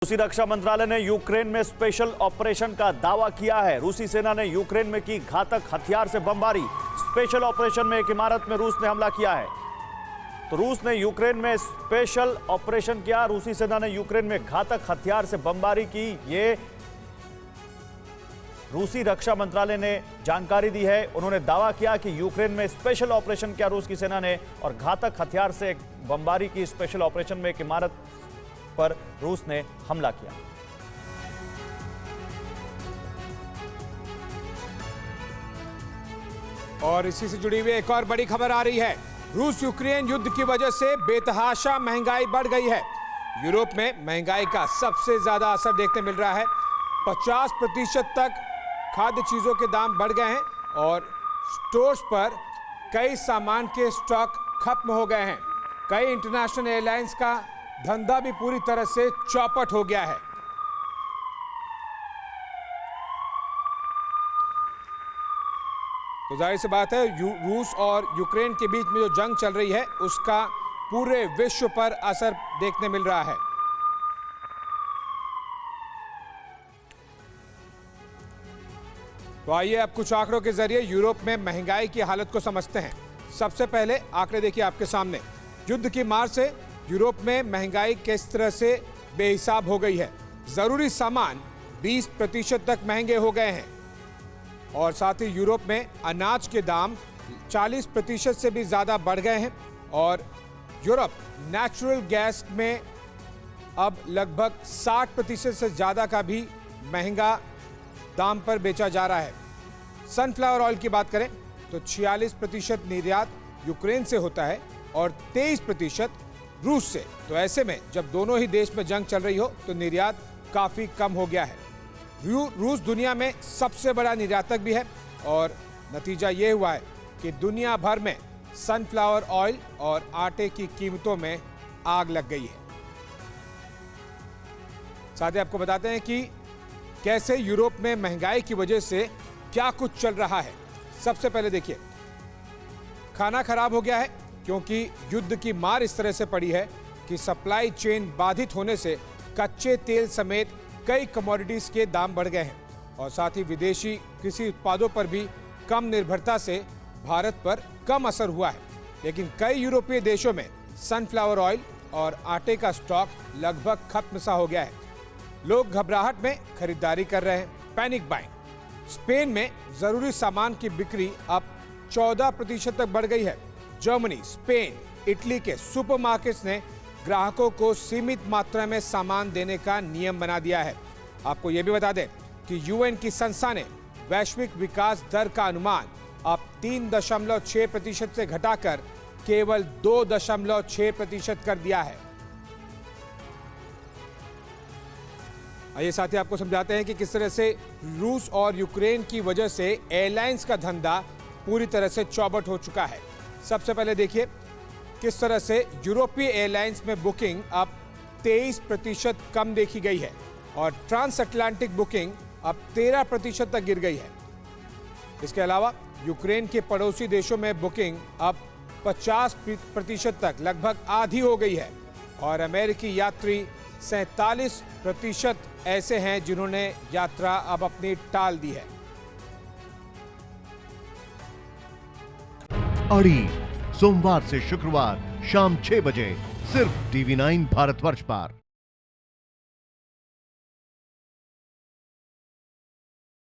रूसी रक्षा मंत्रालय ने यूक्रेन में स्पेशल ऑपरेशन का दावा किया है। रूसी सेना ने यूक्रेन में की घातक हथियार से बमबारी। स्पेशल ऑपरेशन में एक इमारत में रूस ने हमला किया है। तो रूस ने यूक्रेन में स्पेशल ऑपरेशन किया। रूसी सेना ने यूक्रेन में घातक हथियार से बमबारी की। ये रूसी रक्षा मंत्रालय ने जानकारी दी है। उन्होंने दावा किया कि यूक्रेन में स्पेशल ऑपरेशन किया रूस की सेना ने और घातक हथियार से बमबारी की। स्पेशल ऑपरेशन में एक इमारत पर रूस ने हमला किया। और इसी से जुड़ी हुई एक और बड़ी खबर आ रही है। रूस यूक्रेन युद्ध की वजह से बेतहाशा महंगाई बढ़ गई है। यूरोप में महंगाई का सबसे ज्यादा असर देखने मिल रहा है। 50% तक खाद्य चीजों के दाम बढ़ गए हैं और स्टोर्स पर कई सामान के स्टॉक खत्म हो गए हैं। कई इंटरनेशनल एयरलाइंस का धंधा भी पूरी तरह से चौपट हो गया है। तो जाहिर सी बात है, रूस और यूक्रेन के बीच में जो जंग चल रही है उसका पूरे विश्व पर असर देखने मिल रहा है। तो आइए अब कुछ आंकड़ों के जरिए यूरोप में महंगाई की हालत को समझते हैं। सबसे पहले आंकड़े देखिए आपके सामने। युद्ध की मार से यूरोप में महंगाई किस तरह से बेहिसाब हो गई है। जरूरी सामान 20% तक महंगे हो गए हैं और साथ ही यूरोप में अनाज के दाम 40% से भी ज्यादा बढ़ गए हैं और यूरोप नेचुरल गैस में अब लगभग 60% से ज्यादा का भी महंगा दाम पर बेचा जा रहा है। सनफ्लावर ऑयल की बात करें तो 46% निर्यात यूक्रेन से होता है और 23% रूस से। तो ऐसे में जब दोनों ही देश में जंग चल रही हो तो निर्यात काफी कम हो गया है। रूस दुनिया में सबसे बड़ा निर्यातक भी है और नतीजा ये हुआ है कि दुनिया भर में सनफ्लावर ऑयल और आटे की कीमतों में आग लग गई है। साथ ही आपको बताते हैं कि कैसे यूरोप में महंगाई की वजह से क्या कुछ चल रहा है। सबसे पहले देखिए, खाना खराब हो गया है क्योंकि युद्ध की मार इस तरह से पड़ी है कि सप्लाई चेन बाधित होने से कच्चे तेल समेत कई कमोडिटीज के दाम बढ़ गए हैं और साथ ही विदेशी कृषि उत्पादों पर भी कम निर्भरता से भारत पर कम असर हुआ है। लेकिन कई यूरोपीय देशों में सनफ्लावर ऑयल और आटे का स्टॉक लगभग खत्म सा हो गया है। लोग घबराहट में खरीदारी कर रहे हैं, पैनिक बाइंग। स्पेन में जरूरी सामान की बिक्री अब 14% तक बढ़ गई है। जर्मनी, स्पेन, इटली के सुपरमार्केट्स ने ग्राहकों को सीमित मात्रा में सामान देने का नियम बना दिया है। आपको यह भी बता दें कि यूएन की संस्था ने वैश्विक विकास दर का अनुमान अब 3.6% से घटाकर केवल 2.6% कर दिया है। आइए साथ ही आपको समझाते हैं कि किस तरह से रूस और यूक्रेन की वजह से एयरलाइंस का धंधा पूरी तरह से चौपट हो चुका है। सबसे पहले देखिए किस तरह से यूरोपीय एयरलाइंस में बुकिंग अब 23% कम देखी गई है और ट्रांस अटलांटिक बुकिंग अब 13% तक गिर गई है। इसके अलावा यूक्रेन के पड़ोसी देशों में बुकिंग अब 50% तक लगभग आधी हो गई है और अमेरिकी यात्री 47% ऐसे हैं जिन्होंने यात्रा अब अपनी टाल दी है। अड़ी सोमवार से शुक्रवार शाम 6 बजे सिर्फ TV9 भारतवर्ष पर।